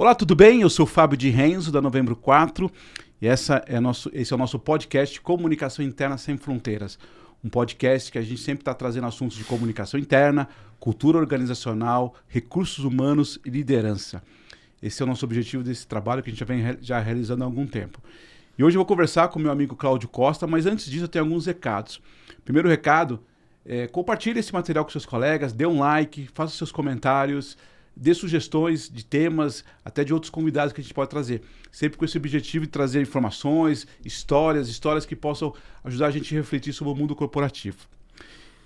Olá, tudo bem? Eu sou o Fábio de Renzo, da Novembro 4, e esse é o nosso podcast Comunicação Interna Sem Fronteiras. Um podcast que a gente sempre está trazendo assuntos de comunicação interna, cultura organizacional, recursos humanos e liderança. Esse é o nosso objetivo desse trabalho que a gente já vem realizando há algum tempo. E hoje eu vou conversar com meu amigo Cláudio Costa, mas antes disso eu tenho alguns recados. Primeiro recado, compartilhe esse material com seus colegas, dê um like, faça seus comentários, dê sugestões de temas, até de outros convidados que a gente pode trazer. Sempre com esse objetivo de trazer informações, histórias que possam ajudar a gente a refletir sobre o mundo corporativo.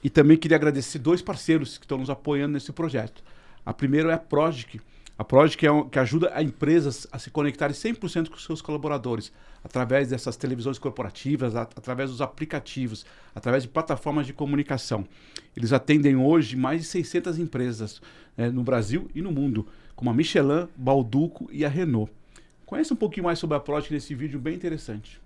E também queria agradecer dois parceiros que estão nos apoiando nesse projeto. A primeira é a Prodigy. A Prodigy que ajuda a empresas a se conectarem 100% com seus colaboradores, através dessas televisões corporativas, através dos aplicativos, através de plataformas de comunicação. Eles atendem hoje mais de 600 empresas no Brasil e no mundo, como a Michelin, Balduco e a Renault. Conheça um pouquinho mais sobre a Prodigy nesse vídeo bem interessante.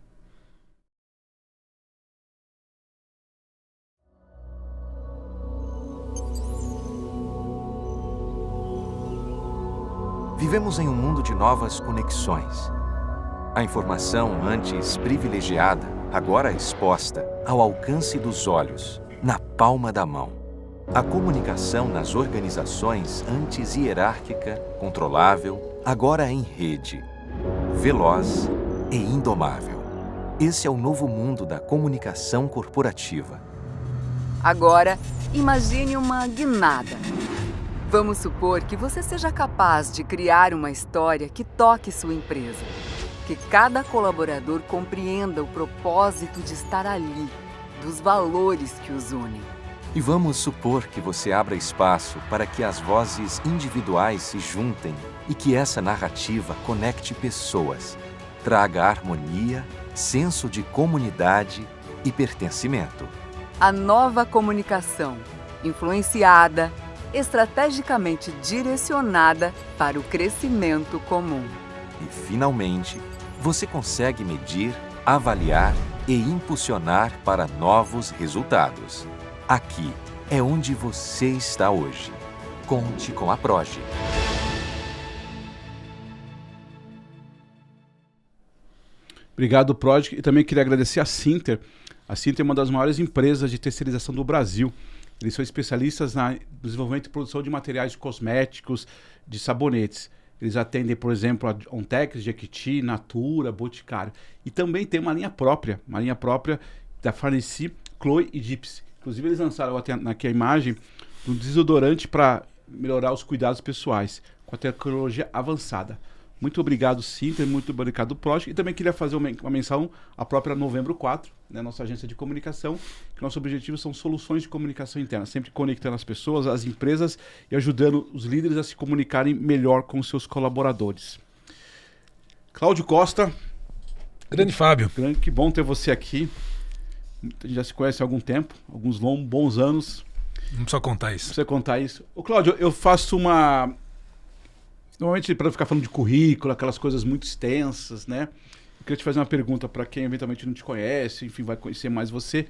Vivemos em um mundo de novas conexões. A informação antes privilegiada, agora exposta, ao alcance dos olhos, na palma da mão. A comunicação nas organizações antes hierárquica, controlável, agora em rede, veloz e indomável. Esse é o novo mundo da comunicação corporativa. Agora, imagine uma guinada. Vamos supor que você seja capaz de criar uma história que toque sua empresa. Que cada colaborador compreenda o propósito de estar ali, dos valores que os unem. E vamos supor que você abra espaço para que as vozes individuais se juntem e que essa narrativa conecte pessoas, traga harmonia, senso de comunidade e pertencimento. A nova comunicação, influenciada, estrategicamente direcionada para o crescimento comum. E, finalmente, você consegue medir, avaliar e impulsionar para novos resultados. Aqui é onde você está hoje. Conte com a Prodigy. Obrigado, Prodigy. E também queria agradecer a Cinter. A Cinter é uma das maiores empresas de terceirização do Brasil. Eles são especialistas no desenvolvimento e produção de materiais cosméticos, de sabonetes. Eles atendem, por exemplo, a Ontex, Jequiti, Natura, Boticário. E também tem uma linha própria da Farnese, Chloe e Gypsy. Inclusive, eles lançaram aqui a imagem de um desodorante para melhorar os cuidados pessoais, com a tecnologia avançada. Muito obrigado, Cinter, muito obrigado, Prodigy. E também queria fazer uma menção à própria Novembro 4, nossa agência de comunicação, que nosso objetivo são soluções de comunicação interna, sempre conectando as pessoas, as empresas e ajudando os líderes a se comunicarem melhor com os seus colaboradores. Cláudio Costa. Grande Fábio. Que bom ter você aqui. A gente já se conhece há algum tempo, alguns bons anos. Não precisa contar isso. Não precisa contar isso. Ô, Cláudio, eu faço uma... Normalmente, para ficar falando de currículo, aquelas coisas muito extensas, né? Eu queria te fazer uma pergunta para quem eventualmente não te conhece, enfim, vai conhecer mais você.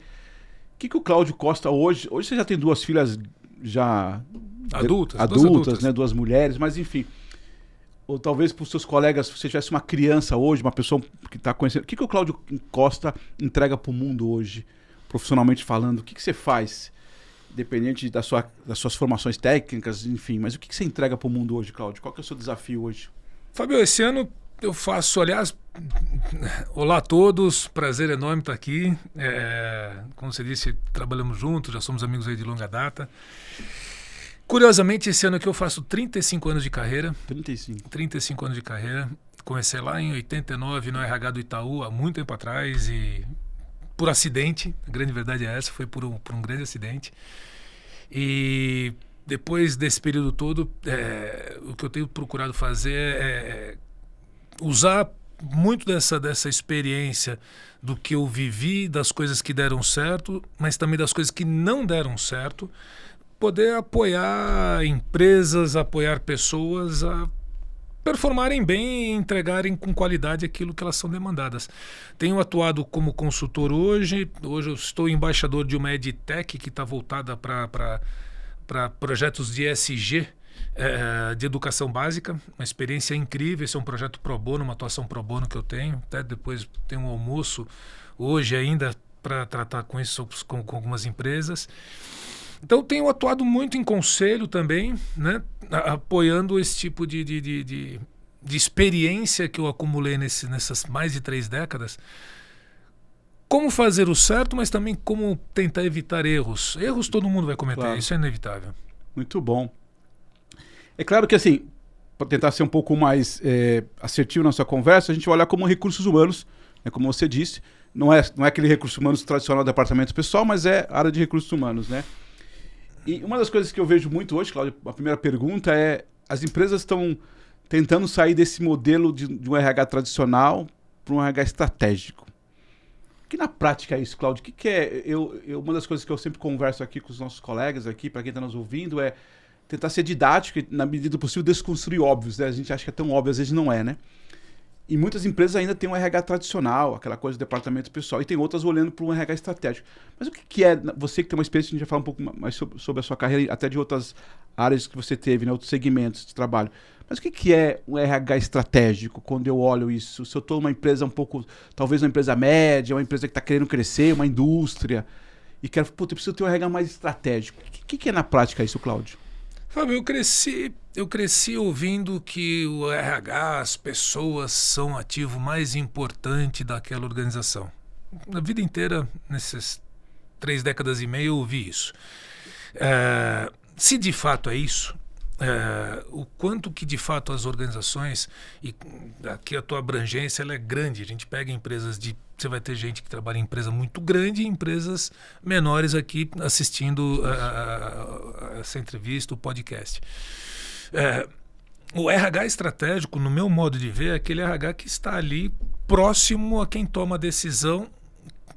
O que o Cláudio Costa hoje... Hoje você já tem duas filhas já... Adultas, né? Duas mulheres, mas enfim... Ou talvez para os seus colegas, se você tivesse uma criança hoje, uma pessoa que está conhecendo... O que o Cláudio Costa entrega para o mundo hoje, profissionalmente falando? O que você faz? Independente das suas formações técnicas, enfim, mas o que você entrega para o mundo hoje, Cláudio? Qual que é o seu desafio hoje? Fábio, esse ano eu faço, aliás, olá a todos, prazer enorme estar aqui. Como você disse, trabalhamos juntos, já somos amigos aí de longa data. Curiosamente, esse ano aqui eu faço 35 anos de carreira. 35 anos de carreira. Comecei lá em 89 no RH do Itaú, há muito tempo atrás, e por acidente, a grande verdade é essa, foi por um grande acidente. E depois desse período todo, o que eu tenho procurado fazer é usar muito dessa experiência do que eu vivi, das coisas que deram certo, mas também das coisas que não deram certo, poder apoiar empresas, apoiar pessoas a performarem bem e entregarem com qualidade aquilo que elas são demandadas. Tenho atuado como consultor hoje eu estou embaixador de uma EdTech que está voltada para projetos de ESG de educação básica, uma experiência incrível. Esse é um projeto pro bono, uma atuação pro bono que eu tenho. Até depois tem um almoço hoje ainda para tratar com isso com algumas empresas. Então tenho atuado muito em conselho também, né, apoiando esse tipo de experiência que eu acumulei nessas mais de 3 décadas. Como fazer o certo, mas também como tentar evitar erros. Erros todo mundo vai cometer, claro. Isso é inevitável. Muito bom. É claro que, assim, para tentar ser um pouco mais assertivo na sua conversa, a gente vai olhar como recursos humanos, né, como você disse. Não é aquele recurso humanos tradicional do departamento pessoal, mas é área de recursos humanos, né? E uma das coisas que eu vejo muito hoje, Cláudio, a primeira pergunta é: as empresas estão tentando sair desse modelo de um RH tradicional para um RH estratégico. O que na prática é isso, Cláudio? O que é? Uma das coisas que eu sempre converso aqui com os nossos colegas aqui, para quem está nos ouvindo, é tentar ser didático e, na medida do possível, desconstruir óbvios, né? A gente acha que é tão óbvio, às vezes não é, né? E muitas empresas ainda têm um RH tradicional, aquela coisa do departamento pessoal, e tem outras olhando para um RH estratégico. Mas o que é, você que tem uma experiência, a gente vai falar um pouco mais sobre a sua carreira, até de outras áreas que você teve, né, outros segmentos de trabalho. Mas o que é um RH estratégico, quando eu olho isso? Se eu estou numa empresa um pouco, talvez uma empresa média, uma empresa que está querendo crescer, uma indústria, e quero, eu preciso ter um RH mais estratégico. O que é na prática isso, Cláudio? Fábio, eu cresci ouvindo que o RH, as pessoas, são o ativo mais importante daquela organização. A vida inteira, nessas 3 décadas e meia, eu ouvi isso. Se de fato é isso, o quanto que de fato as organizações, e aqui a tua abrangência ela é grande, a gente pega empresas você vai ter gente que trabalha em empresa muito grande e empresas menores aqui assistindo essa entrevista, o podcast. O RH estratégico, no meu modo de ver, é aquele RH que está ali próximo a quem toma a decisão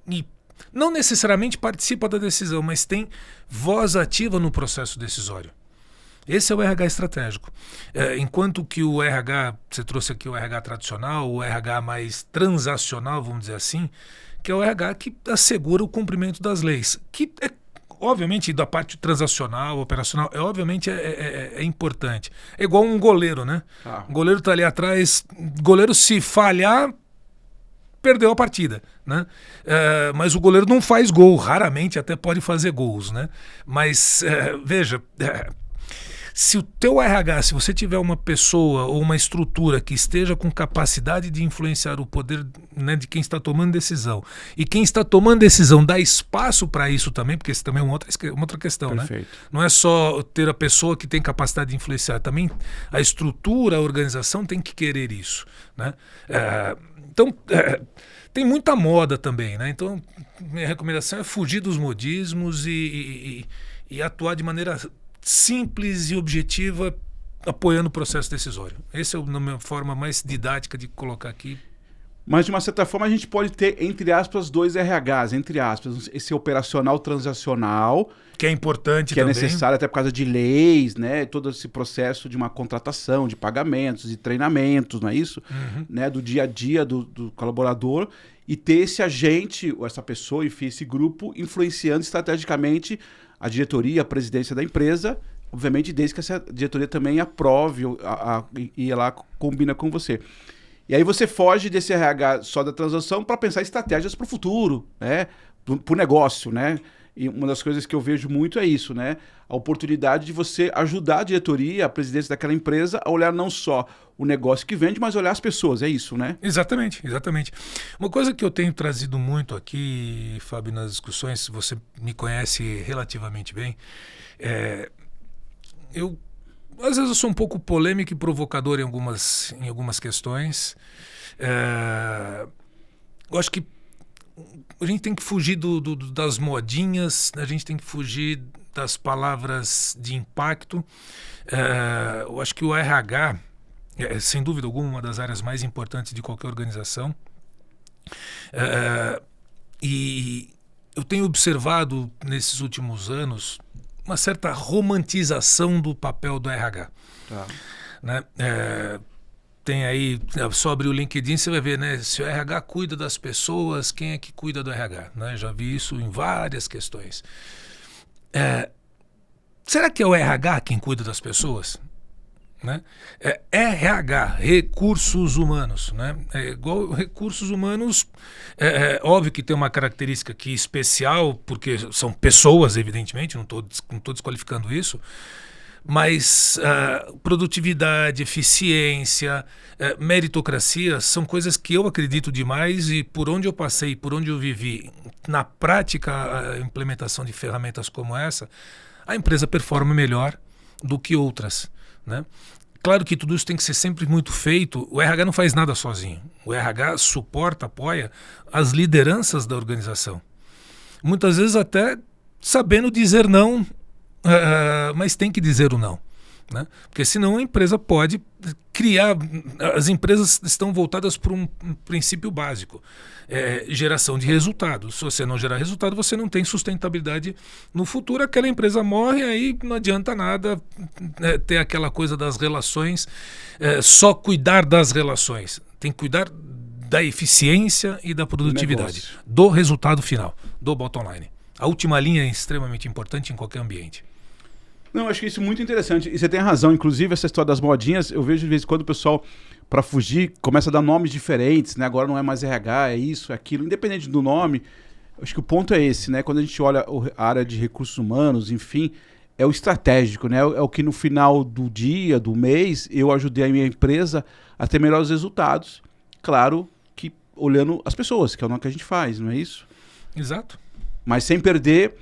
e não necessariamente participa da decisão, mas tem voz ativa no processo decisório. Esse é o RH estratégico. Enquanto que o RH, você trouxe aqui o RH tradicional, o RH mais transacional, vamos dizer assim, que é o RH que assegura o cumprimento das leis, que é, obviamente, da parte transacional, operacional, obviamente é importante. É igual um goleiro, né? O goleiro está ali atrás, goleiro se falhar, perdeu a partida, né? Mas o goleiro não faz gol, raramente até pode fazer gols, né? Mas, veja... Se o teu RH, se você tiver uma pessoa ou uma estrutura que esteja com capacidade de influenciar o poder, né, de quem está tomando decisão, e quem está tomando decisão dá espaço para isso também, porque isso também é uma outra questão, Perfeito. Né? Não é só ter a pessoa que tem capacidade de influenciar, também a estrutura, a organização tem que querer isso, né? Então, tem muita moda também, né? Então, minha recomendação é fugir dos modismos e atuar de maneira simples e objetiva, apoiando o processo decisório. Essa é a minha forma mais didática de colocar aqui. Mas, de uma certa forma, a gente pode ter, entre aspas, 2 RHs, entre aspas. Esse operacional transacional, que é importante que também. É necessário até por causa de leis, né? Todo esse processo de uma contratação, de pagamentos, de treinamentos, não é isso? Uhum. Né? Do dia a dia do colaborador. E ter esse agente, ou essa pessoa, enfim, esse grupo, influenciando estrategicamente a diretoria, a presidência da empresa, obviamente desde que essa diretoria também aprove e lá combina com você. E aí você foge desse RH só da transação para pensar em estratégias para o futuro, né? Para o negócio, né? E uma das coisas que eu vejo muito é isso, né? A oportunidade de você ajudar a diretoria, a presidência daquela empresa a olhar não só o negócio que vende, mas olhar as pessoas, é isso, né? Exatamente, exatamente. Uma coisa que eu tenho trazido muito aqui, Fábio, nas discussões, você me conhece relativamente bem, às vezes eu sou um pouco polêmico e provocador em algumas questões. Eu acho que a gente tem que fugir das modinhas, a gente tem que fugir das palavras de impacto. Eu acho que o RH é, sem dúvida alguma, uma das áreas mais importantes de qualquer organização. E eu tenho observado nesses últimos anos uma certa romantização do papel do RH. Tá. Né? Tem aí, só abrir o LinkedIn, você vai ver, né? Se o RH cuida das pessoas, quem é que cuida do RH? Né? Já vi isso em várias questões. Será que é o RH quem cuida das pessoas? né? RH, recursos humanos, né? É igual recursos humanos, óbvio que tem uma característica aqui especial, porque são pessoas, evidentemente, não estou desqualificando isso, mas produtividade, eficiência, meritocracia são coisas que eu acredito demais, e por onde eu passei, por onde eu vivi, na prática, a implementação de ferramentas como essa, a empresa performa melhor do que outras, né? Claro que tudo isso tem que ser sempre muito feito. O RH não faz nada sozinho. O RH suporta, apoia as lideranças da organização. Muitas vezes até sabendo dizer não, mas tem que dizer o não, né? Porque senão a empresa pode criar... As empresas estão voltadas para um princípio básico. Geração de resultados. Se você não gerar resultado, você não tem sustentabilidade no futuro. Aquela empresa morre, aí não adianta nada ter aquela coisa das relações, só cuidar das relações. Tem que cuidar da eficiência e da produtividade, do resultado final, do bottom line. A última linha é extremamente importante em qualquer ambiente. Não, eu acho que isso é muito interessante. E você tem razão. Inclusive, essa história das modinhas, eu vejo de vez em quando o pessoal, para fugir, começa a dar nomes diferentes, né? Agora não é mais RH, é isso, é aquilo. Independente do nome, acho que o ponto é esse, né? Quando a gente olha a área de recursos humanos, enfim, é o estratégico, né? É o que no final do dia, do mês, eu ajudei a minha empresa a ter melhores resultados. Claro que olhando as pessoas, que é o que a gente faz, não é isso? Exato. Mas sem perder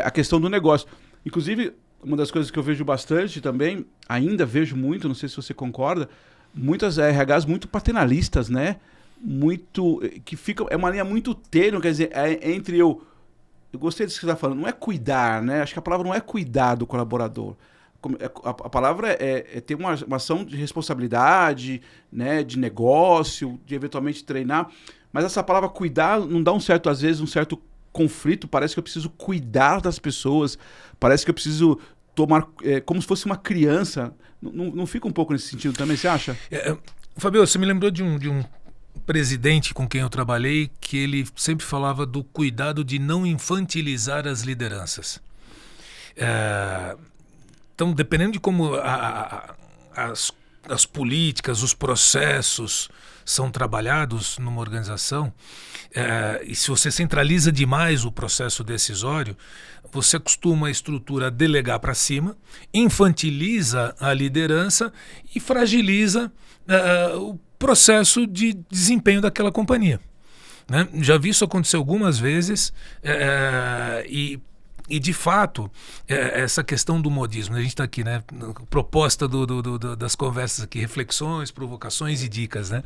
a questão do negócio. Inclusive, uma das coisas que eu vejo bastante também, ainda vejo muito, não sei se você concorda, muitas RHs muito paternalistas, né? Muito, que ficam, é uma linha muito tênue, quer dizer, entre eu gostei disso que você está falando, não é cuidar, né? Acho que a palavra não é cuidar do colaborador. A palavra é ter uma ação de responsabilidade, né? De negócio, de eventualmente treinar, mas essa palavra cuidar não dá às vezes, um certo conflito. Parece que eu preciso cuidar das pessoas, parece que eu preciso tomar como se fosse uma criança. Não fica um pouco nesse sentido também, você acha? Fabio, você me lembrou de um presidente com quem eu trabalhei, que ele sempre falava do cuidado de não infantilizar as lideranças. Então, dependendo de como as políticas, os processos são trabalhados numa organização, e se você centraliza demais o processo decisório, você costuma a estrutura delegar para cima, infantiliza a liderança e fragiliza o processo de desempenho daquela companhia, né? Já vi isso acontecer algumas vezes, e de fato, essa questão do modismo, a gente está aqui, né? Proposta das conversas aqui, reflexões, provocações e dicas, né?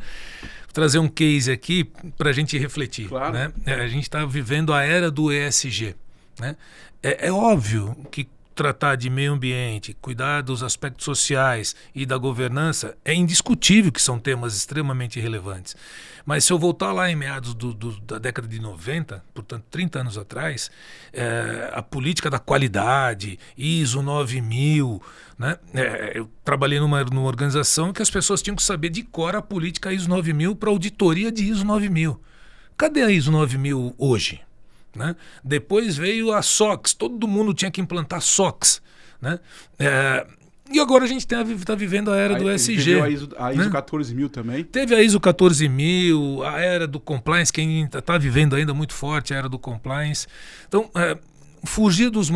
Vou trazer um case aqui para a gente refletir. Claro. Né? A gente está vivendo a era do ESG, né? É óbvio que tratar de meio ambiente, cuidar dos aspectos sociais e da governança, é indiscutível que são temas extremamente relevantes. Mas se eu voltar lá em meados da década de 90, portanto 30 anos atrás, a política da qualidade, ISO 9000, né? Eu trabalhei numa organização que as pessoas tinham que saber de cor a política ISO 9000 para auditoria de ISO 9000. Cadê a ISO 9000 hoje? Né? Depois veio a SOX, todo mundo tinha que implantar SOX, né? E agora a gente está vivendo a era do ESG. A ISO 14000 também. Teve a ISO 14000, a era do compliance, que está vivendo ainda muito forte a era do compliance. Então, fugir dos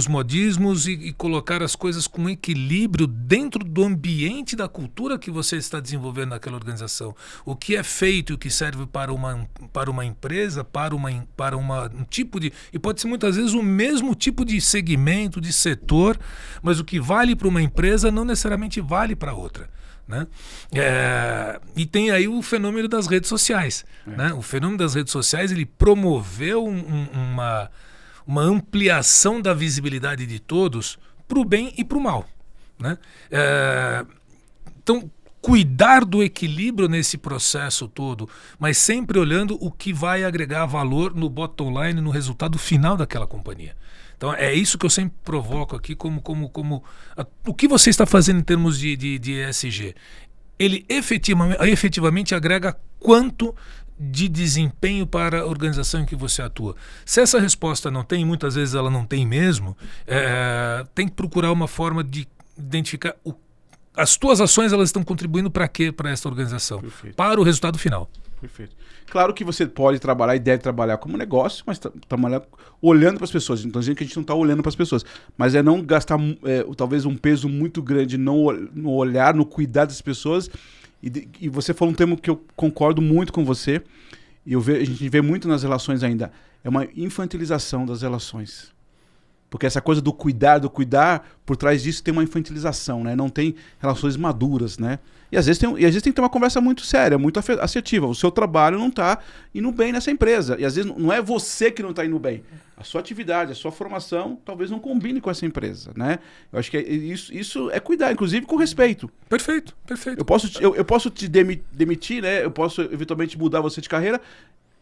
modismos e colocar as coisas com equilíbrio dentro do ambiente da cultura que você está desenvolvendo naquela organização. O que é feito e o que serve para uma empresa, para um tipo de... E pode ser muitas vezes o mesmo tipo de segmento, de setor, mas o que vale para uma empresa não necessariamente vale para outra. Né? E tem aí o fenômeno das redes sociais. Né? O fenômeno das redes sociais, ele promoveu uma ampliação da visibilidade de todos para o bem e para o mal, né? Então, cuidar do equilíbrio nesse processo todo, mas sempre olhando o que vai agregar valor no bottom line, no resultado final daquela companhia. Então, é isso que eu sempre provoco aqui o que você está fazendo em termos de ESG. Ele efetivamente agrega quanto de desempenho para a organização em que você atua. Se essa resposta não tem, muitas vezes ela não tem mesmo, tem que procurar uma forma de identificar as tuas ações elas estão contribuindo para quê? Para essa organização. Perfeito. Para o resultado final. Perfeito. Claro que você pode trabalhar e deve trabalhar como negócio, mas trabalhar olhando para as pessoas. Então, dizendo que a gente não está olhando para as pessoas. Mas é não gastar talvez um peso muito grande no olhar, no cuidar das pessoas. E você falou um termo que eu concordo muito com você. E a gente vê muito nas relações ainda. É uma infantilização das relações. Porque essa coisa do cuidar, por trás disso tem uma infantilização, né? Não tem relações maduras, né? E às vezes tem que ter uma conversa muito séria, muito assertiva. O seu trabalho não está indo bem nessa empresa. E às vezes não é você que não está indo bem. A sua atividade, a sua formação talvez não combine com essa empresa, né? Eu acho que isso é cuidar, inclusive com respeito. Perfeito. Eu posso te demitir, né? Eu posso eventualmente mudar você de carreira,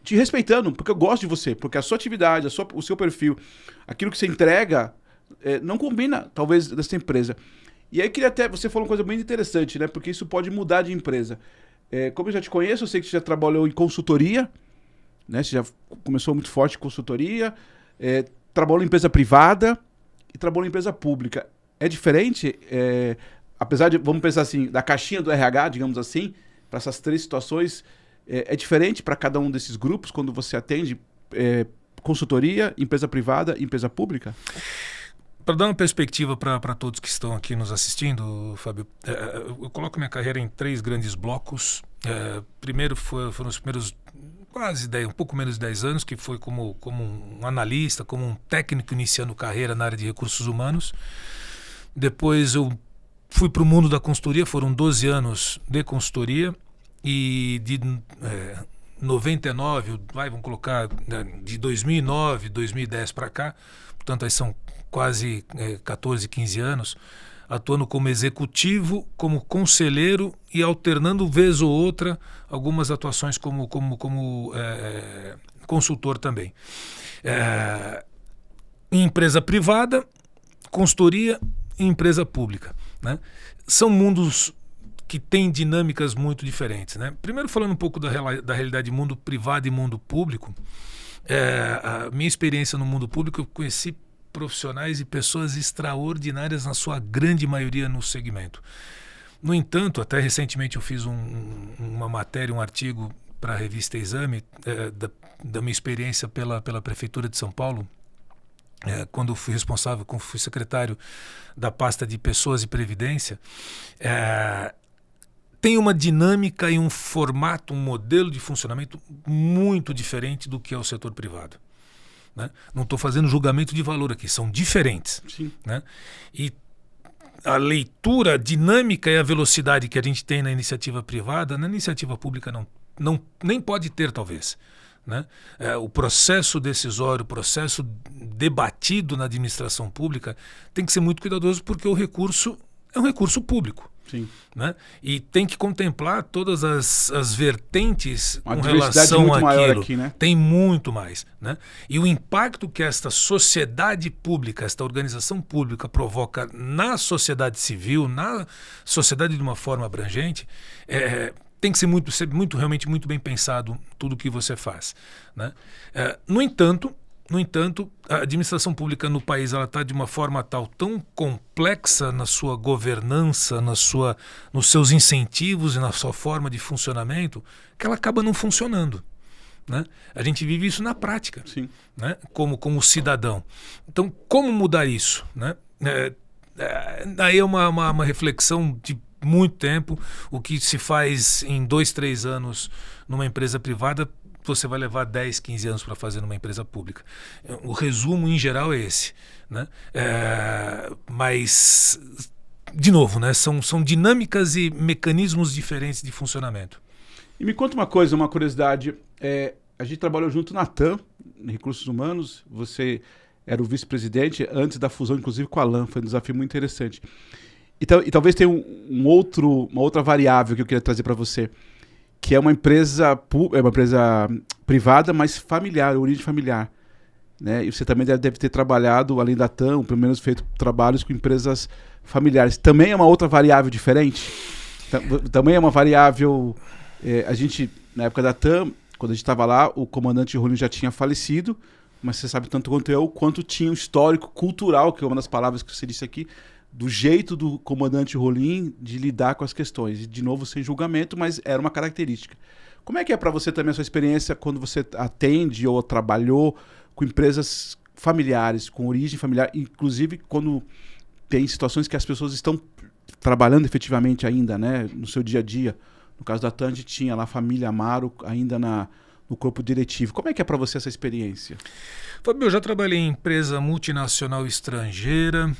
te respeitando, porque eu gosto de você, porque a sua atividade, o seu perfil, aquilo que você entrega, não combina, talvez, dessa empresa. E aí você falou uma coisa bem interessante, né? Porque isso pode mudar de empresa. Como eu já te conheço, eu sei que você já trabalhou em consultoria, né? Você já começou muito forte em consultoria, trabalhou em empresa privada e trabalhou em empresa pública. É diferente, apesar de, vamos pensar assim, da caixinha do RH, digamos assim, para essas três situações. É diferente para cada um desses grupos quando você atende consultoria, empresa privada e empresa pública? Para dar uma perspectiva para todos que estão aqui nos assistindo, Fábio, eu coloco minha carreira em 3 grandes blocos. Primeiro foram os primeiros um pouco menos de 10 anos, que foi como um analista, como um técnico iniciando carreira na área de recursos humanos. Depois eu fui para o mundo da consultoria, foram 12 anos de consultoria. E de 99, vamos colocar de 2009, 2010 para cá, portanto aí são quase 14, 15 anos, atuando como executivo, como conselheiro e alternando vez ou outra algumas atuações como consultor também. Em empresa privada, consultoria e empresa pública, né? São mundos que tem dinâmicas muito diferentes, né? Primeiro, falando um pouco da realidade de mundo privado e mundo público, a minha experiência no mundo público, eu conheci profissionais e pessoas extraordinárias na sua grande maioria no segmento. No entanto, até recentemente eu fiz uma matéria, um artigo para a revista Exame, da minha experiência pela Prefeitura de São Paulo, quando fui responsável, quando fui secretário da pasta de Pessoas e Previdência. Tem uma dinâmica e um formato, um modelo de funcionamento muito diferente do que é o setor privado, né? Não estou fazendo julgamento de valor aqui, são diferentes. Sim. Né? E a leitura, a dinâmica e a velocidade que a gente tem na iniciativa privada, na iniciativa pública nem pode ter, talvez. Né? O processo decisório, o processo debatido na administração pública tem que ser muito cuidadoso, porque o recurso é um recurso público. Sim. Né? E tem que contemplar todas as vertentes uma com relação muito maior àquilo. aqui, né? Tem muito mais. Né? E o impacto que esta sociedade pública, esta organização pública provoca na sociedade civil, na sociedade de uma forma abrangente, tem que ser realmente muito bem pensado tudo o que você faz. Né? No entanto, a administração pública no país está de uma forma tão complexa na sua governança, nos seus incentivos e na sua forma de funcionamento, que ela acaba não funcionando. Né? A gente vive isso na prática. Sim. Né? Como cidadão. Então, como mudar isso? Né? Aí é uma reflexão de muito tempo. O que se faz em 2, 3 anos numa empresa privada, você vai levar 10, 15 anos para fazer numa empresa pública. O resumo, em geral, é esse. Né? Mas, de novo, né? São dinâmicas e mecanismos diferentes de funcionamento. E me conta uma coisa, uma curiosidade. A gente trabalhou junto na TAM, em Recursos Humanos. Você era o vice-presidente antes da fusão, inclusive, com a LAN. Foi um desafio muito interessante. E talvez tenha uma outra variável que eu queria trazer para você, que é uma empresa privada, mas familiar, origem familiar. Né? E você também deve ter trabalhado, além da TAM, pelo menos feito trabalhos com empresas familiares. Também é uma outra variável diferente? Também é uma variável... a gente, na época da TAM, quando a gente estava lá, o comandante Rolim já tinha falecido, mas você sabe tanto quanto eu, quanto tinha um histórico cultural, que é uma das palavras que você disse aqui, do jeito do comandante Rolim de lidar com as questões. E, de novo, sem julgamento, mas era uma característica. Como é que é para você também a sua experiência quando você atende ou trabalhou com empresas familiares, com origem familiar, inclusive quando tem situações que as pessoas estão trabalhando efetivamente ainda, né, no seu dia a dia? No caso da Tandy, tinha lá a família Amaro ainda no corpo diretivo. Como é que é para você essa experiência? Fábio, eu já trabalhei em empresa multinacional estrangeira,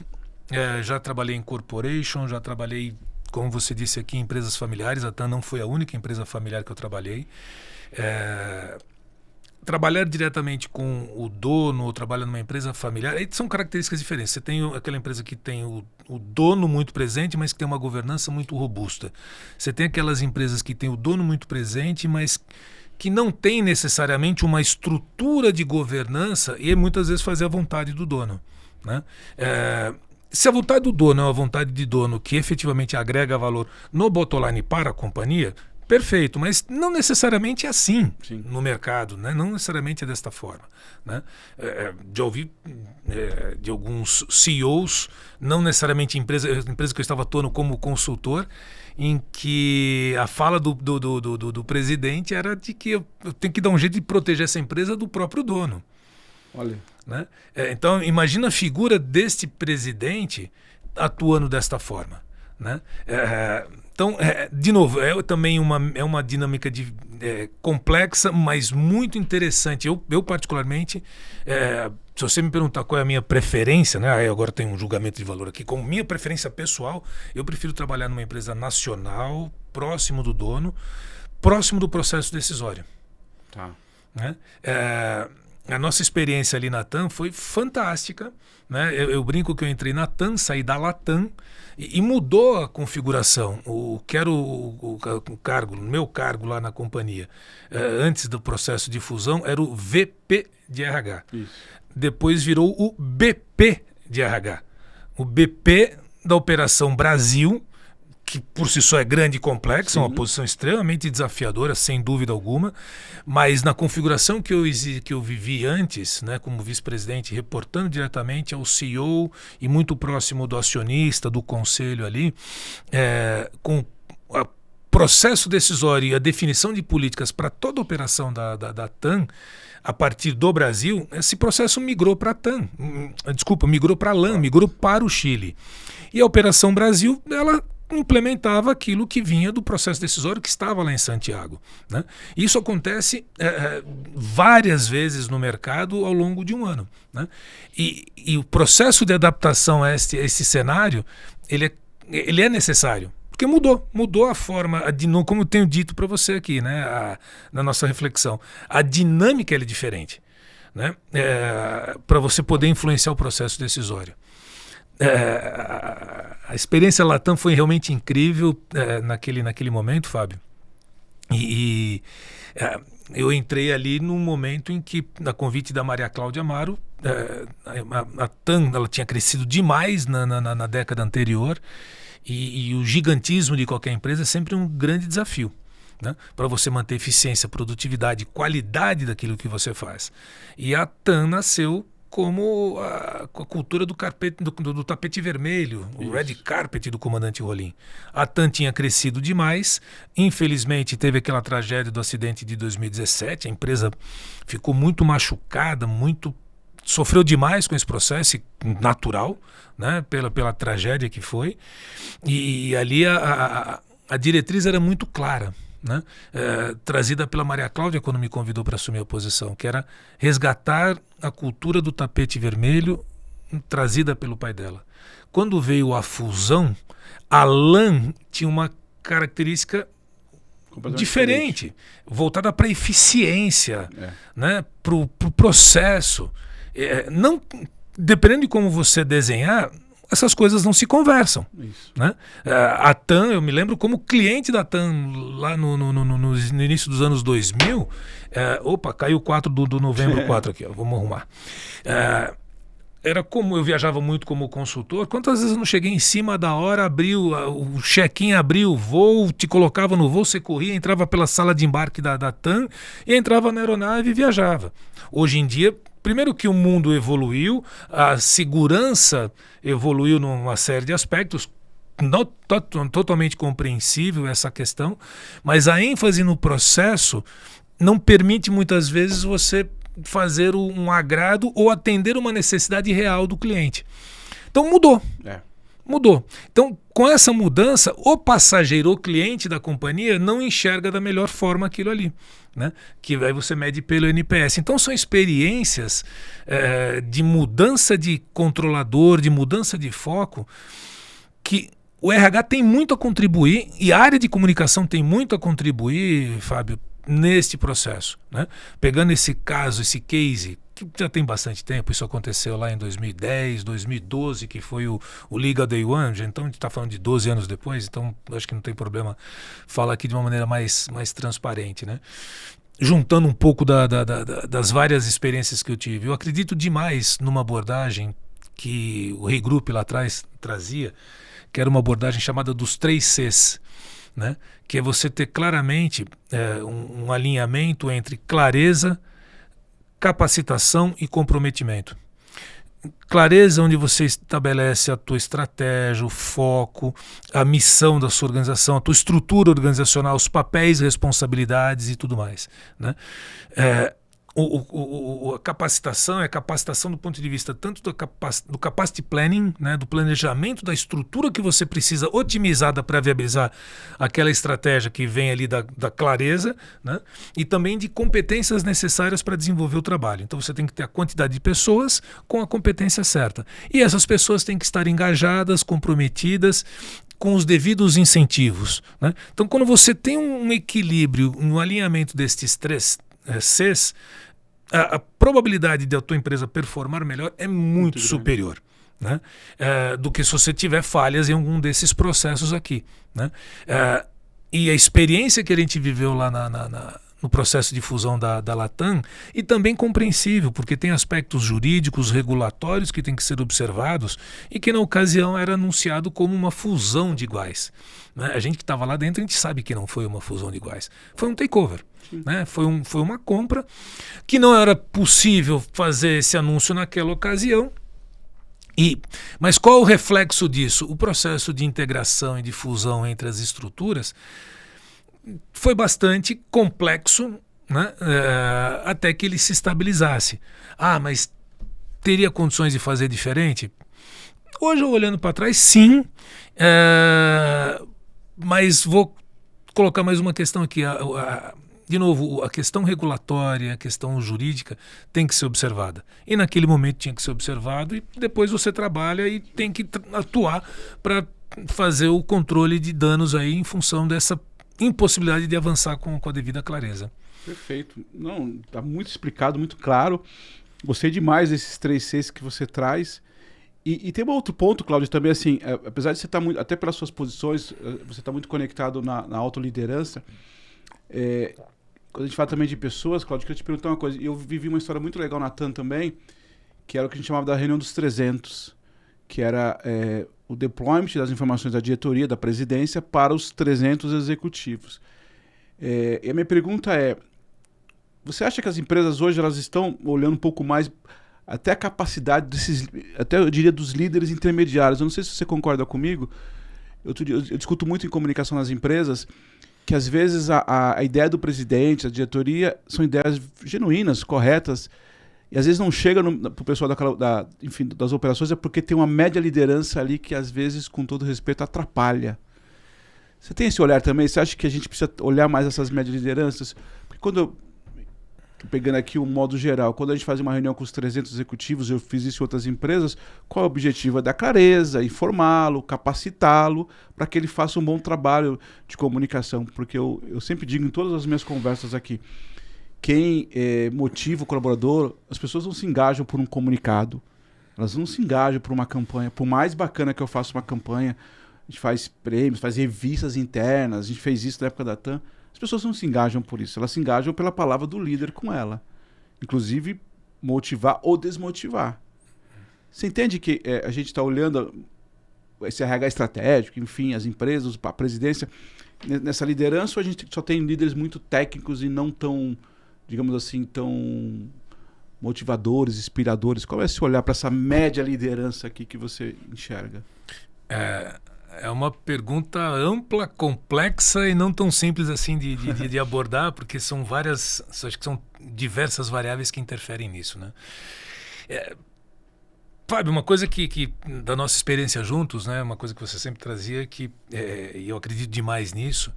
já trabalhei em corporation, já trabalhei, como você disse aqui, em empresas familiares. A TAM não foi a única empresa familiar que eu trabalhei. Trabalhar diretamente com o dono ou trabalhar numa empresa familiar, aí são características diferentes. Você tem aquela empresa que tem o dono muito presente, mas que tem uma governança muito robusta. Você tem aquelas empresas que têm o dono muito presente, mas que não tem necessariamente uma estrutura de governança e muitas vezes fazer a vontade do dono, né? Se a vontade do dono é uma vontade de dono que efetivamente agrega valor no bottom line para a companhia, perfeito, mas não necessariamente é assim. Sim. No mercado, né? Não necessariamente é desta forma, né? Já ouvi de alguns CEOs, não necessariamente empresa que eu estava atuando como consultor, em que a fala do presidente era de que eu tenho que dar um jeito de proteger essa empresa do próprio dono. Olha. Né? Então, imagina a figura deste presidente atuando desta forma, né? Então, de novo, também uma dinâmica complexa, mas muito interessante. Eu particularmente, se você me perguntar qual é a minha preferência, né? Agora tem um julgamento de valor aqui, como minha preferência pessoal, eu prefiro trabalhar numa empresa nacional, próximo do dono, próximo do processo decisório. Tá. Né? A nossa experiência ali na TAM foi fantástica, né? Eu brinco que eu entrei na TAM, saí da Latam e mudou a configuração. O cargo, o meu cargo lá na companhia, antes do processo de fusão, era o VP de RH. Isso. Depois virou o BP de RH. O BP da Operação Brasil, que por si só é grande e complexa, uma posição extremamente desafiadora, sem dúvida alguma, mas na configuração que eu vivi antes, né, como vice-presidente, reportando diretamente ao CEO e muito próximo do acionista, do conselho ali, com o processo decisório e a definição de políticas para toda a operação da TAM, a partir do Brasil, esse processo migrou para a TAM, migrou para a LAM, migrou para o Chile. E a Operação Brasil, ela implementava aquilo que vinha do processo decisório que estava lá em Santiago, né? Isso acontece várias vezes no mercado ao longo de um ano, né? E o processo de adaptação a esse cenário, ele é necessário, porque mudou a forma, como eu tenho dito para você aqui, né, na nossa reflexão, a dinâmica é diferente, né? Para você poder influenciar o processo decisório. A experiência Latam foi realmente incrível naquele momento, Fábio. Eu entrei ali num momento em que, na convite da Maria Cláudia Amaro, a TAM ela tinha crescido demais na década anterior e o gigantismo de qualquer empresa é sempre um grande desafio, né? Para você manter eficiência, produtividade, qualidade daquilo que você faz. E a TAM nasceu como a cultura do tapete vermelho, o red carpet do comandante Rolim. A TAM tinha crescido demais, infelizmente teve aquela tragédia do acidente de 2017, a empresa ficou muito machucada, sofreu demais com esse processo natural, né, pela tragédia que foi, e ali a diretriz era muito clara, né? Trazida pela Maria Cláudia quando me convidou para assumir a posição, que era resgatar a cultura do tapete vermelho trazida pelo pai dela. Quando veio a fusão, a LAM tinha uma característica diferente, voltada para a eficiência, né? Para o processo. Não, dependendo de como você desenhar, essas coisas não se conversam. Né? A TAM, eu me lembro como cliente da TAM lá no início dos anos 2000. Caiu o 4 do novembro 4 aqui, ó, vamos arrumar. Era como eu viajava muito como consultor, quantas vezes eu não cheguei em cima da hora, o check-in abriu o voo, te colocava no voo, você corria, entrava pela sala de embarque da TAM e entrava na aeronave e viajava. Hoje em dia, primeiro que o mundo evoluiu, a segurança evoluiu numa série de aspectos, não totalmente compreensível essa questão, mas a ênfase no processo não permite muitas vezes você fazer um agrado ou atender uma necessidade real do cliente. Então mudou. Mudou. Então, com essa mudança, o passageiro, o cliente da companhia não enxerga da melhor forma aquilo ali, né? Que aí você mede pelo NPS. Então, são experiências de mudança de controlador, de mudança de foco, que o RH tem muito a contribuir e a área de comunicação tem muito a contribuir, Fábio, neste processo, né? Pegando esse caso, esse case, que já tem bastante tempo, isso aconteceu lá em 2010, 2012, que foi o Liga Day One, então a gente está falando de 12 anos depois, então acho que não tem problema falar aqui de uma maneira mais transparente, né? Juntando um pouco das várias experiências que eu tive, eu acredito demais numa abordagem que o Rei Group lá atrás trazia, que era uma abordagem chamada dos 3 Cs, né? Que é você ter claramente um alinhamento entre clareza, capacitação e comprometimento. Clareza, onde você estabelece a tua estratégia, o foco, a missão da sua organização, a tua estrutura organizacional, os papéis, responsabilidades e tudo mais, né? A capacitação é capacitação do ponto de vista tanto do capacity planning, né, do planejamento da estrutura que você precisa otimizada para viabilizar aquela estratégia que vem ali da clareza, né, e também de competências necessárias para desenvolver o trabalho. Então você tem que ter a quantidade de pessoas com a competência certa. E essas pessoas têm que estar engajadas, comprometidas, com os devidos incentivos, né? Então quando você tem um equilíbrio, um alinhamento destes 3 Cs, a probabilidade de a tua empresa performar melhor é muito superior, né? Do que se você tiver falhas em algum desses processos aqui, né? E a experiência que a gente viveu lá no processo de fusão da Latam, e também compreensível, porque tem aspectos jurídicos, regulatórios que têm que ser observados e que na ocasião era anunciado como uma fusão de iguais, né? A gente que estava lá dentro, a gente sabe que não foi uma fusão de iguais, foi um takeover, né? Foi uma compra que não era possível fazer esse anúncio naquela ocasião. Mas qual o reflexo disso? O processo de integração e de fusão entre as estruturas foi bastante complexo, né? Até que ele se estabilizasse. Mas teria condições de fazer diferente? Hoje, olhando para trás, sim, mas vou colocar mais uma questão aqui. De novo, a questão regulatória, a questão jurídica tem que ser observada. E naquele momento tinha que ser observado, e depois você trabalha e tem que atuar para fazer o controle de danos aí em função dessa impossibilidade de avançar com a devida clareza. Perfeito. Não, está muito explicado, muito claro. Gostei demais desses 3 Cs que você traz. E tem um outro ponto, Cláudio, também assim, apesar de você estar muito, até pelas suas posições, você está muito conectado na autoliderança. Quando a gente fala também de pessoas, Cláudio, eu queria te perguntar uma coisa. Eu vivi uma história muito legal na TAM também, que era o que a gente chamava da reunião dos 300, que era o deployment das informações da diretoria, da presidência, para os 300 executivos. E a minha pergunta é, você acha que as empresas hoje elas estão olhando um pouco mais até a capacidade desses, até eu diria dos líderes intermediários? Eu não sei se você concorda comigo. Eu discuto muito em comunicação nas empresas que às vezes a ideia do presidente, a diretoria, são ideias genuínas, corretas, e às vezes não chega para o pessoal enfim, das operações, é porque tem uma média liderança ali que às vezes, com todo respeito, atrapalha. Você tem esse olhar também? Você acha que a gente precisa olhar mais essas médias lideranças? Porque quando pegando aqui o modo geral, quando a gente fazia uma reunião com os 300 executivos, eu fiz isso em outras empresas, qual é o objetivo? É dar clareza, informá-lo, capacitá-lo, para que ele faça um bom trabalho de comunicação. Porque eu sempre digo em todas as minhas conversas aqui, quem motiva o colaborador, as pessoas não se engajam por um comunicado, elas não se engajam por uma campanha. Por mais bacana que eu faça uma campanha, a gente faz prêmios, faz revistas internas, a gente fez isso na época da TAM, as pessoas não se engajam por isso, elas se engajam pela palavra do líder com ela. Inclusive, motivar ou desmotivar. Você entende que a gente está olhando esse RH estratégico, enfim, as empresas, a presidência, nessa liderança, ou a gente só tem líderes muito técnicos e não tão, digamos assim, tão motivadores, inspiradores? Qual é esse olhar para essa média liderança aqui que você enxerga? É uma pergunta ampla, complexa e não tão simples assim de abordar, porque são acho que são diversas variáveis que interferem nisso, né? Fábio, uma coisa que da nossa experiência juntos, né, uma coisa que você sempre trazia, e eu acredito demais nisso,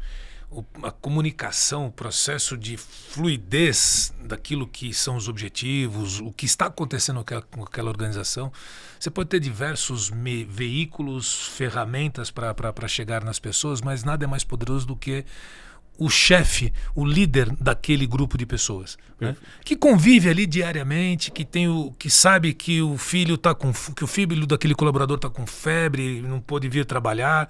a comunicação, o processo de fluidez daquilo que são os objetivos, o que está acontecendo com aquela organização. Você pode ter diversos veículos, ferramentas para chegar nas pessoas, mas nada é mais poderoso do que o chefe, o líder daquele grupo de pessoas, né? Que convive ali diariamente, que sabe que o filho que o filho daquele colaborador está com febre, não pôde vir trabalhar,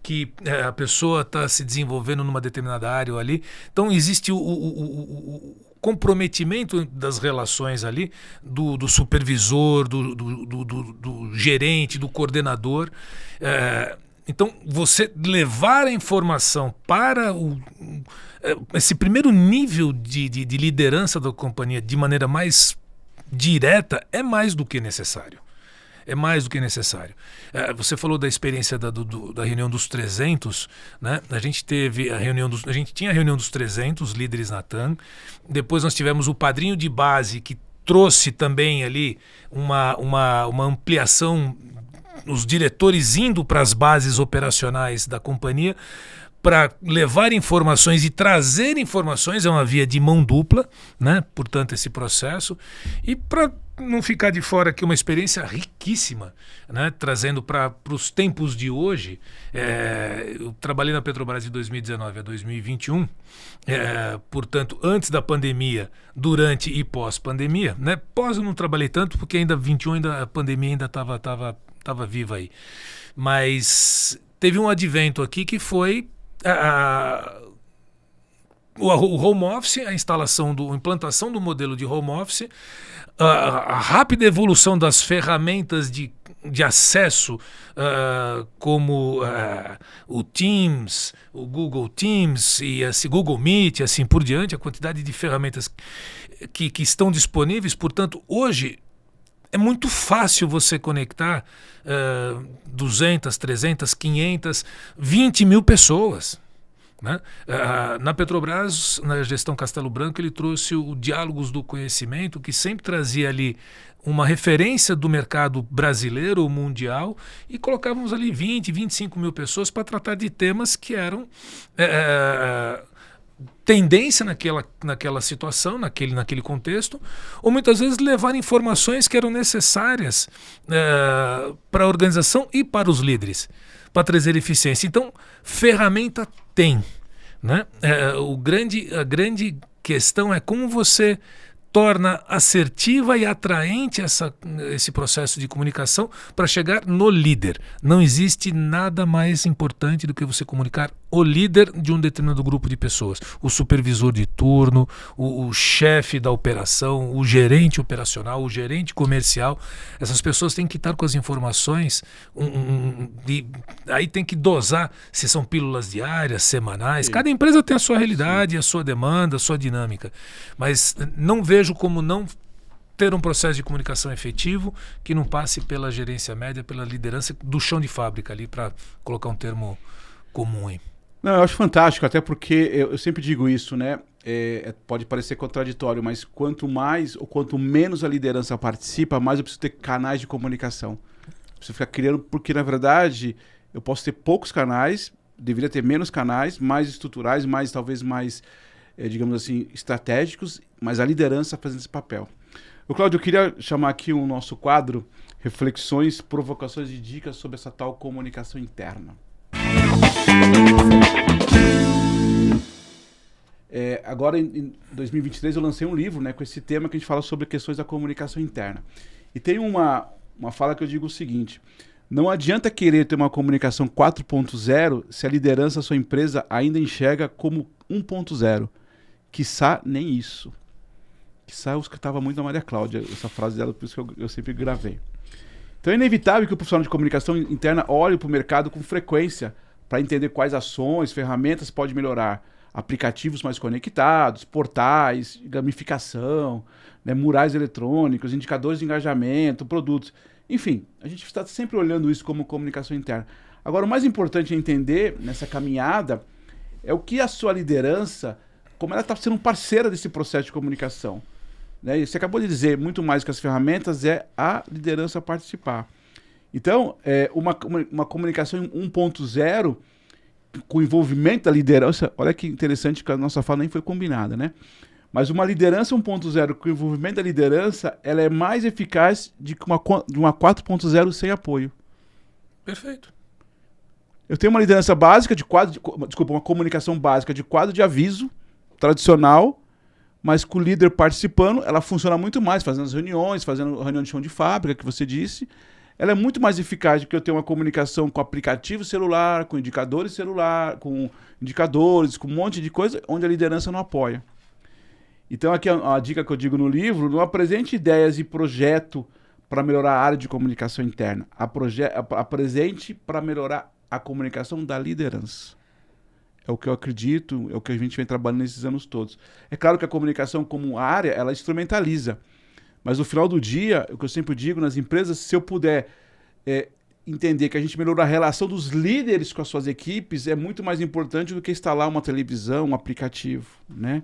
que a pessoa está se desenvolvendo numa determinada área ali. Então existe o comprometimento das relações ali, do supervisor, do gerente, do coordenador. Então, você levar a informação para esse primeiro nível de liderança da companhia de maneira mais direta é mais do que necessário. É mais do que necessário. Você falou da experiência da reunião dos 300, né? A gente tinha a reunião dos 300 líderes na TAM. Depois nós tivemos o padrinho de base, que trouxe também ali uma ampliação, os diretores indo para as bases operacionais da companhia para levar informações e trazer informações. É uma via de mão dupla, né? Portanto, esse processo. E para não ficar de fora aqui, uma experiência riquíssima, né? Trazendo para os tempos de hoje. Eu trabalhei na Petrobras de 2019 a 2021, portanto, antes da pandemia, durante e pós-pandemia, né? Pós eu não trabalhei tanto, porque ainda 21 a pandemia ainda estava viva aí. Mas teve um advento aqui que foi o home office, a implantação do modelo de home office, a rápida evolução das ferramentas de acesso, como o Teams, o Google Teams e Google Meet, assim por diante, a quantidade de ferramentas que estão disponíveis. Portanto, hoje é muito fácil você conectar 200, 300, 500, 20 mil pessoas, né? Na Petrobras, na gestão Castelo Branco, ele trouxe o Diálogos do Conhecimento, que sempre trazia ali uma referência do mercado brasileiro ou mundial, e colocávamos ali 20, 25 mil pessoas para tratar de temas que eram tendência naquela situação, naquele contexto, ou muitas vezes levar informações que eram necessárias para a organização e para os líderes, para trazer eficiência. Então, ferramenta tem, né? A grande questão é como você torna assertiva e atraente esse processo de comunicação para chegar no líder. Não existe nada mais importante do que você comunicar o líder de um determinado grupo de pessoas. O supervisor de turno, o chefe da operação, o gerente operacional, o gerente comercial. Essas pessoas têm que estar com as informações, aí tem que dosar se são pílulas diárias, semanais. Sim. Cada empresa tem a sua realidade, a sua demanda, a sua dinâmica. Mas não vejo como não ter um processo de comunicação efetivo que não passe pela gerência média, pela liderança do chão de fábrica ali, para colocar um termo comum aí. Não, eu acho fantástico, até porque eu sempre digo isso, né? Pode parecer contraditório, mas quanto mais ou quanto menos a liderança participa, mais eu preciso ter canais de comunicação. Eu preciso ficar criando, porque na verdade eu posso ter poucos canais, deveria ter menos canais, mais estruturais, talvez mais, digamos assim, estratégicos, mas a liderança fazendo esse papel. Cláudio, eu queria chamar aqui o nosso quadro Reflexões, Provocações e Dicas sobre essa tal comunicação interna. Agora, em 2023, eu lancei um livro, né, com esse tema que a gente fala sobre questões da comunicação interna. E tem uma fala que eu digo o seguinte: não adianta querer ter uma comunicação 4.0 se a liderança da sua empresa ainda enxerga como 1.0. Quiçá nem isso. Quiçá eu escutava muito da Maria Cláudia, essa frase dela, por isso que eu sempre gravei. Então é inevitável que o profissional de comunicação interna olhe para o mercado com frequência para entender quais ações, ferramentas pode melhorar aplicativos mais conectados, portais, gamificação, né, murais eletrônicos, indicadores de engajamento, produtos. Enfim, a gente está sempre olhando isso como comunicação interna. Agora, o mais importante é entender nessa caminhada é o que a sua liderança, como ela está sendo parceira desse processo de comunicação. Né? E você acabou de dizer, muito mais que as ferramentas, é a liderança participar. Então, uma comunicação 1.0, com envolvimento da liderança, olha que interessante que a nossa fala nem foi combinada, né? Mas uma liderança 1.0 com envolvimento da liderança, ela é mais eficaz de uma 4.0 sem apoio. Perfeito. Eu tenho uma liderança básica uma comunicação básica de quadro de aviso, tradicional, mas com o líder participando, ela funciona muito mais, fazendo as reuniões, fazendo reunião de chão de fábrica, que você disse. Ela é muito mais eficaz do que eu ter uma comunicação com aplicativo celular, com indicadores celular, com indicadores, com um monte de coisa, onde a liderança não apoia. Então, aqui a dica que eu digo no livro, não apresente ideias e projeto para melhorar a área de comunicação interna. Apresente para melhorar a comunicação da liderança. É o que eu acredito, é o que a gente vem trabalhando nesses anos todos. É claro que a comunicação como área, ela instrumentaliza. Mas no final do dia, o que eu sempre digo nas empresas, se eu puder entender que a gente melhorou a relação dos líderes com as suas equipes, é muito mais importante do que instalar uma televisão, um aplicativo, né?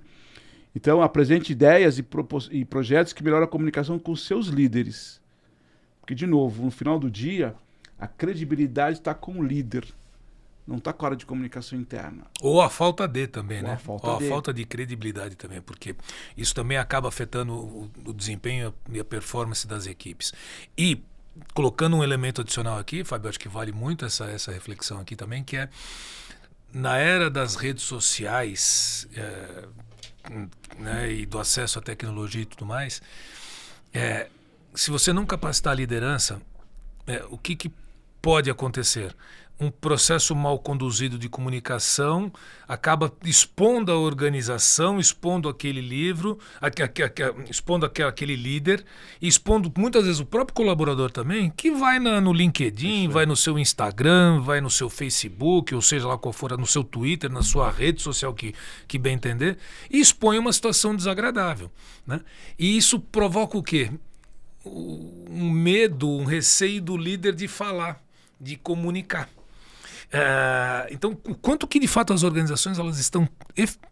Então, apresente ideias e projetos que melhoram a comunicação com os seus líderes. Porque, de novo, no final do dia, a credibilidade está com o líder. Não está com a área de comunicação interna. Ou a falta de também, né? Ou a falta de credibilidade também, porque isso também acaba afetando o desempenho e a performance das equipes. E, colocando um elemento adicional aqui, Fábio, acho que vale muito essa reflexão aqui também, que é, na era das redes sociais, né, e do acesso à tecnologia e tudo mais, se você não capacitar a liderança, o que pode acontecer? Um processo mal conduzido de comunicação acaba expondo a organização, expondo aquele livro, expondo aquele líder, e expondo muitas vezes o próprio colaborador também, que vai no LinkedIn, vai no seu Instagram, vai no seu Facebook, ou seja lá qual for, no seu Twitter, na sua rede social que bem entender, e expõe uma situação desagradável, né? E isso provoca o quê? Um medo, um receio do líder de falar, de comunicar. Então, o quanto que de fato as organizações elas estão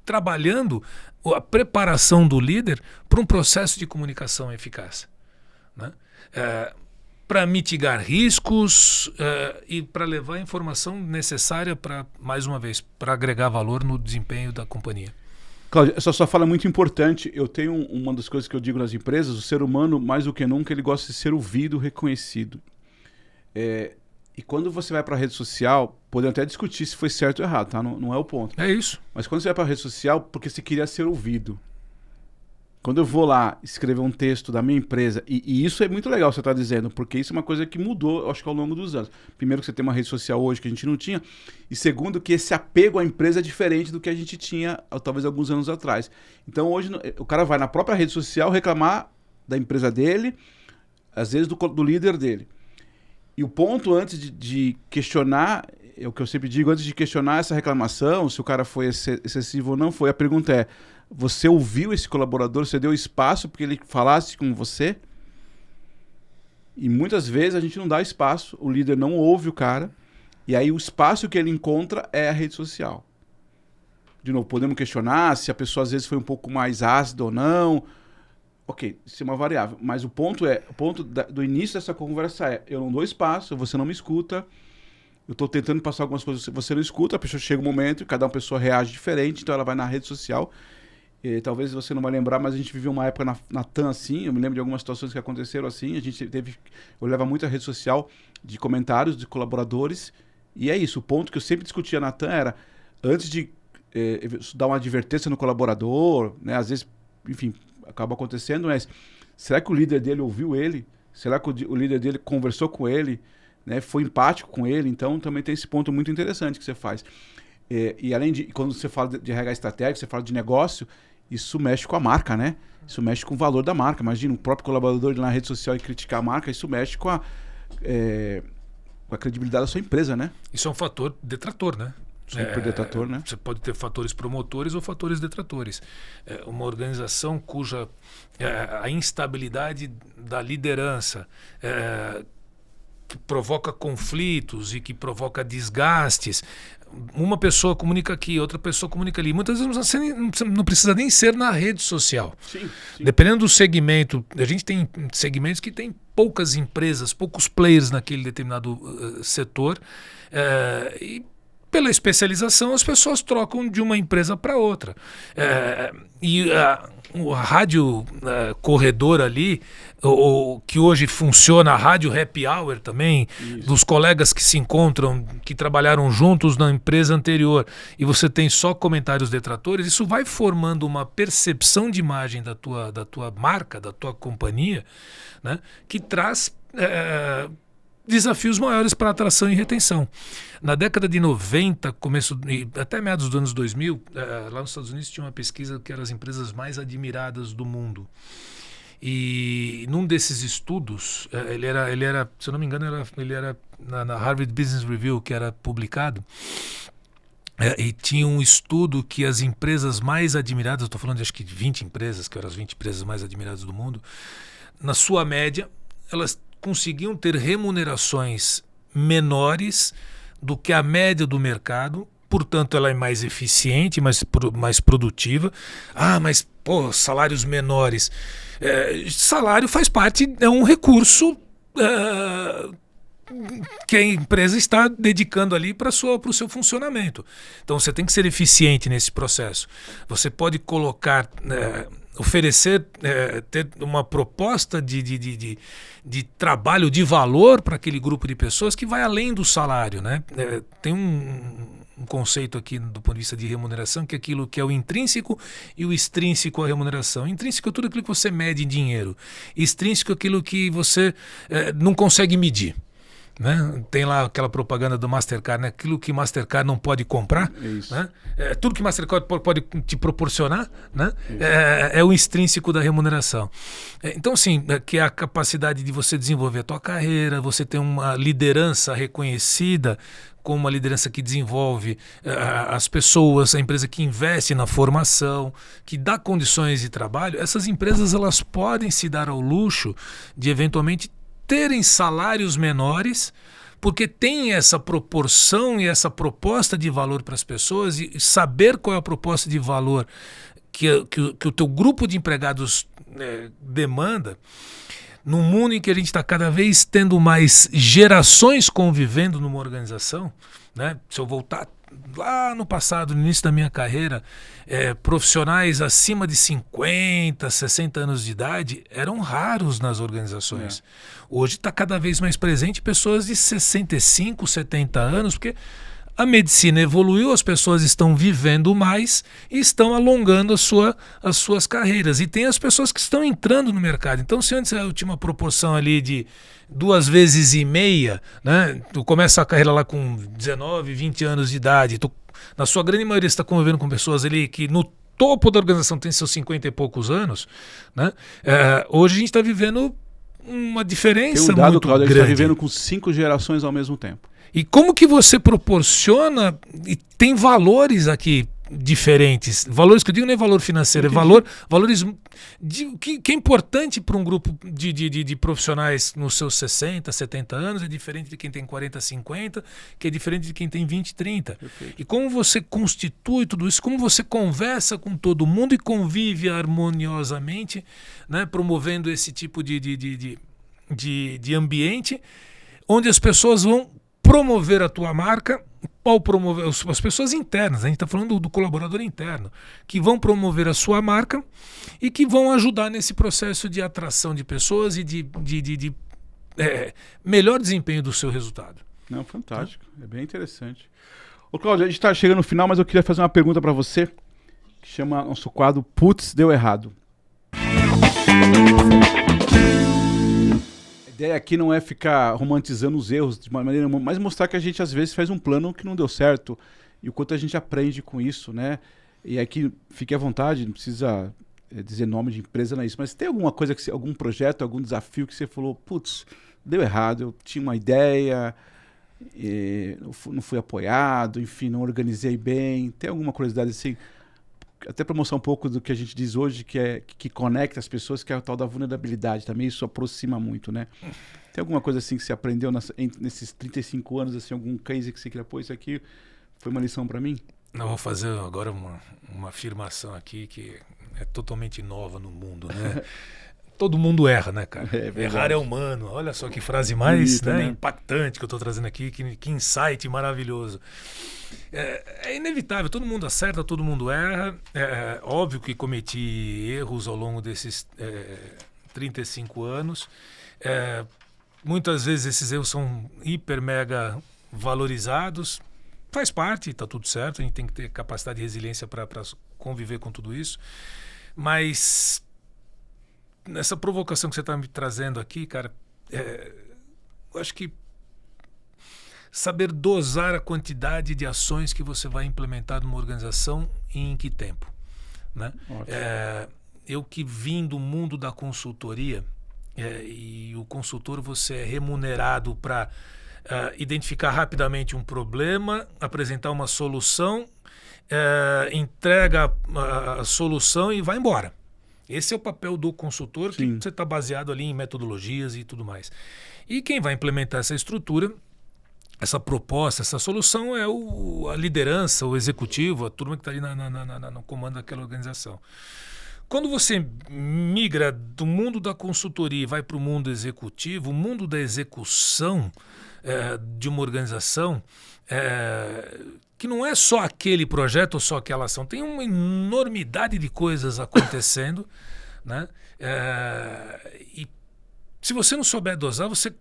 trabalhando a preparação do líder para um processo de comunicação eficaz, né? Para mitigar riscos e para levar a informação necessária para, mais uma vez, para agregar valor no desempenho da companhia. Cláudio, essa sua fala é muito importante. Eu tenho uma das coisas que eu digo nas empresas, o ser humano, mais do que nunca, ele gosta de ser ouvido, reconhecido. E quando você vai para a rede social, podemos até discutir se foi certo ou errado, tá? Não é o ponto. É isso. Mas quando você vai para a rede social, porque você queria ser ouvido. Quando eu vou lá escrever um texto da minha empresa, e isso é muito legal você estar dizendo, porque isso é uma coisa que mudou, eu acho que ao longo dos anos. Primeiro que você tem uma rede social hoje que a gente não tinha, e segundo que esse apego à empresa é diferente do que a gente tinha talvez alguns anos atrás. Então hoje o cara vai na própria rede social reclamar da empresa dele, às vezes do líder dele. E o ponto antes de questionar, é o que eu sempre digo, antes de questionar essa reclamação, se o cara foi excessivo ou não foi, a pergunta é, você ouviu esse colaborador, você deu espaço para que ele falasse com você? E muitas vezes a gente não dá espaço, o líder não ouve o cara, e aí o espaço que ele encontra é a rede social. De novo, podemos questionar se a pessoa às vezes foi um pouco mais ácida ou não. Ok, isso é uma variável, mas o ponto do início dessa conversa é, eu não dou espaço, você não me escuta, eu estou tentando passar algumas coisas, você não escuta, a pessoa chega um momento e cada uma pessoa reage diferente, então ela vai na rede social, e talvez você não vai lembrar, mas a gente viveu uma época na TAM assim, eu me lembro de algumas situações que aconteceram assim, eu levava muito a rede social de comentários de colaboradores, e é isso, o ponto que eu sempre discutia na TAM era, antes de dar uma advertência no colaborador, né, às vezes, enfim, acaba acontecendo, mas será que o líder dele ouviu ele? Será que o líder dele conversou com ele? Né? Foi empático com ele? Então também tem esse ponto muito interessante que você faz. E além de, quando você fala de RH estratégico, você fala de negócio, isso mexe com a marca, né? Isso mexe com o valor da marca. Imagina um próprio colaborador ir na rede social e criticar a marca, isso mexe com a credibilidade da sua empresa, né? Isso é um fator detrator, né? Super detrator, né? Você pode ter fatores promotores ou fatores detratores. Uma organização cuja a instabilidade da liderança que provoca conflitos e que provoca desgastes. Uma pessoa comunica aqui, outra pessoa comunica ali. Muitas vezes não precisa nem ser na rede social. Sim. Dependendo do segmento, a gente tem segmentos que tem poucas empresas, poucos players naquele determinado setor. E pela especialização, as pessoas trocam de uma empresa para outra. E a rádio corredor ali, que hoje funciona, a rádio happy hour também, isso, dos colegas que se encontram, que trabalharam juntos na empresa anterior, e você tem só comentários detratores, isso vai formando uma percepção de imagem da tua marca, da tua companhia, né, que traz desafios maiores para atração e retenção. Na década de 90, até meados dos anos 2000, lá nos Estados Unidos tinha uma pesquisa que eram as empresas mais admiradas do mundo. E num desses estudos, ele era, se eu não me engano, ele era na Harvard Business Review, que era publicado, e tinha um estudo que as empresas mais admiradas, estou falando de acho que 20 empresas, que eram as 20 empresas mais admiradas do mundo, na sua média, elas conseguiam ter remunerações menores do que a média do mercado, portanto ela é mais eficiente, mais produtiva. Mas salários menores. Salário faz parte, é um recurso que a empresa está dedicando ali para o seu funcionamento. Então você tem que ser eficiente nesse processo. Você pode colocar... oferecer, ter uma proposta de trabalho, de valor para aquele grupo de pessoas que vai além do salário, né? Tem um conceito aqui do ponto de vista de remuneração, que é aquilo que é o intrínseco e o extrínseco à remuneração. Intrínseco é tudo aquilo que você mede em dinheiro. Extrínseco é aquilo que você não consegue medir. Né? Tem lá aquela propaganda do Mastercard, né? Aquilo que Mastercard não pode comprar, né? Tudo que Mastercard pode te proporcionar, né? É o extrínseco da remuneração. Então, sim, que é a capacidade de você desenvolver a tua carreira, você ter uma liderança reconhecida como uma liderança que desenvolve as pessoas, a empresa que investe na formação, que dá condições de trabalho. Essas empresas, elas podem se dar ao luxo de eventualmente terem salários menores, porque tem essa proporção e essa proposta de valor para as pessoas, e saber qual é a proposta de valor que o teu grupo de empregados demanda, num mundo em que a gente está cada vez tendo mais gerações convivendo numa organização, né? Se eu voltar lá no passado, no início da minha carreira, profissionais acima de 50, 60 anos de idade eram raros nas organizações. Hoje está cada vez mais presente pessoas de 65, 70 anos, porque a medicina evoluiu, as pessoas estão vivendo mais e estão alongando as suas carreiras. E tem as pessoas que estão entrando no mercado. Então, se antes eu tinha uma proporção ali de 2,5 vezes, né? Tu começa a carreira lá com 19, 20 anos de idade, na sua grande maioria você está convivendo com pessoas ali que no topo da organização tem seus 50 e poucos anos, né? Hoje a gente está vivendo uma diferença muito grande. Tem um dado, Cláudio, a gente está vivendo com 5 gerações ao mesmo tempo. E como que você proporciona, e tem valores aqui diferentes, valores que eu digo nem valor financeiro, valores que é importante para um grupo de profissionais nos seus 60, 70 anos, é diferente de quem tem 40, 50, que é diferente de quem tem 20, 30. Perfeito. E como você constitui tudo isso, como você conversa com todo mundo e convive harmoniosamente, né, promovendo esse tipo de ambiente onde as pessoas vão promover a tua marca, ou promover as pessoas internas, a gente está falando do colaborador interno, que vão promover a sua marca e que vão ajudar nesse processo de atração de pessoas e de melhor desempenho do seu resultado. Não, fantástico, é bem interessante. Ô Cláudio, a gente está chegando no final, mas eu queria fazer uma pergunta para você, que chama nosso quadro Putz, Deu Errado. A ideia aqui não é ficar romantizando os erros de uma maneira, mas mostrar que a gente às vezes faz um plano que não deu certo e o quanto a gente aprende com isso, né? E aqui fique à vontade, não precisa dizer nome de empresa, não é isso, mas tem alguma coisa, algum projeto, algum desafio que você falou, putz, deu errado, eu tinha uma ideia não fui apoiado, enfim, não organizei bem. Tem alguma curiosidade assim, até para mostrar um pouco do que a gente diz hoje, que conecta as pessoas, que é o tal da vulnerabilidade. Também isso aproxima muito, né? Tem alguma coisa assim que você aprendeu nesses 35 anos, assim, algum case que você queria pôr isso aqui? Foi uma lição para mim? Não, vou fazer agora uma afirmação aqui que é totalmente nova no mundo, né? Todo mundo erra, né, cara? Errar é humano. Olha só que frase mais bonita, né? impactante que eu estou trazendo aqui, que insight maravilhoso. É inevitável, todo mundo acerta, todo mundo erra. É óbvio que cometi erros ao longo desses 35 anos. Muitas vezes esses erros são hiper, mega valorizados. Faz parte, está tudo certo, a gente tem que ter capacidade de resiliência para conviver com tudo isso. Mas nessa provocação que você está me trazendo aqui, cara, eu acho que saber dosar a quantidade de ações que você vai implementar numa organização e em que tempo, né? Eu que vim do mundo da consultoria, e o consultor você é remunerado para identificar rapidamente um problema, apresentar uma solução, entrega a solução e vai embora. Esse é o papel do consultor, Sim. que você está baseado ali em metodologias e tudo mais. E quem vai implementar essa estrutura, essa proposta, essa solução é a liderança, o executivo, a turma que está ali no comando daquela organização. Quando você migra do mundo da consultoria e vai para o mundo executivo, o mundo da execução de uma organização, que não é só aquele projeto ou só aquela ação, tem uma enormidade de coisas acontecendo, né? E se você não souber dosar, você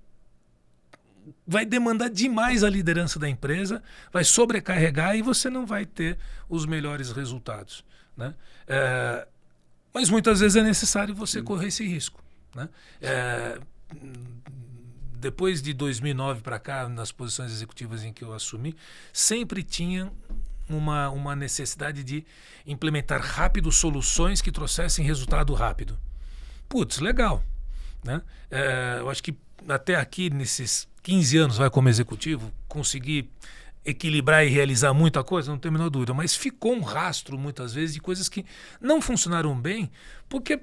vai demandar demais a liderança da empresa, vai sobrecarregar e você não vai ter os melhores resultados, né? Mas muitas vezes é necessário você correr esse risco, né? Depois de 2009 para cá, nas posições executivas em que eu assumi, sempre tinha uma necessidade de implementar rápido soluções que trouxessem resultado rápido. Putz, legal, né? Eu acho que até aqui, nesses 15 anos como executivo, consegui equilibrar e realizar muita coisa, não tenho a menor dúvida, mas ficou um rastro muitas vezes de coisas que não funcionaram bem porque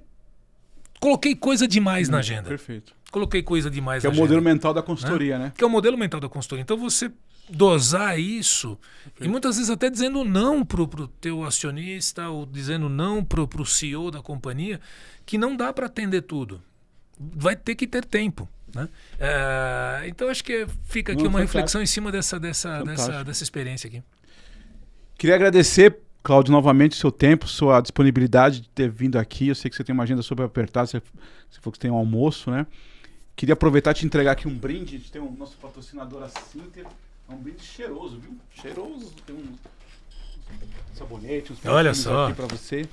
coloquei coisa demais na agenda. Perfeito. Coloquei coisa demais na agenda. Que é o modelo mental da consultoria, né? Que é o modelo mental da consultoria. Então você dosar isso, Perfeito. E muitas vezes até dizendo não pro teu acionista ou dizendo não pro CEO da companhia, que não dá para atender tudo. Vai ter que ter tempo, né? Então acho que fica aqui uma reflexão em cima dessa experiência aqui. Queria agradecer, Cláudio, novamente o seu tempo, sua disponibilidade de ter vindo aqui. Eu sei que você tem uma agenda super apertada, você falou que você tem um almoço, né? Queria aproveitar e te entregar aqui um brinde. A gente tem o nosso patrocinador, a Sinter. É um brinde cheiroso, viu? Cheiroso. Tem um sabonete, uns Olha só aqui para você.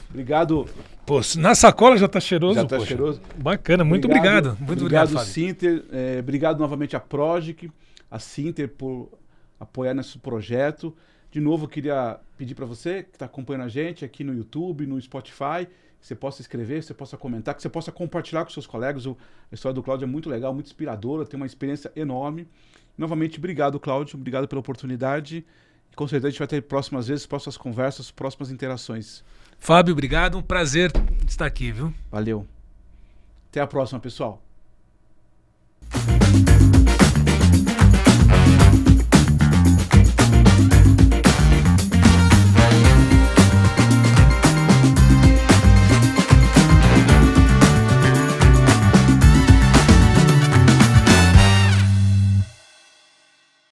Obrigado. Pô, na sacola já tá cheiroso, já tá cheiroso. Bacana, muito obrigado. Muito obrigado, Fábio. Sinter. Obrigado novamente à Progic, a Sinter por apoiar nesse projeto. De novo, eu queria pedir para você que está acompanhando a gente aqui no YouTube, no Spotify, que você possa escrever, que você possa comentar, que você possa compartilhar com seus colegas. A história do Cláudio é muito legal, muito inspiradora, tem uma experiência enorme. Novamente, obrigado, Cláudio. Obrigado pela oportunidade. E com certeza a gente vai ter próximas vezes, próximas conversas, próximas interações. Fábio, obrigado. Um prazer estar aqui, viu? Valeu. Até a próxima, pessoal.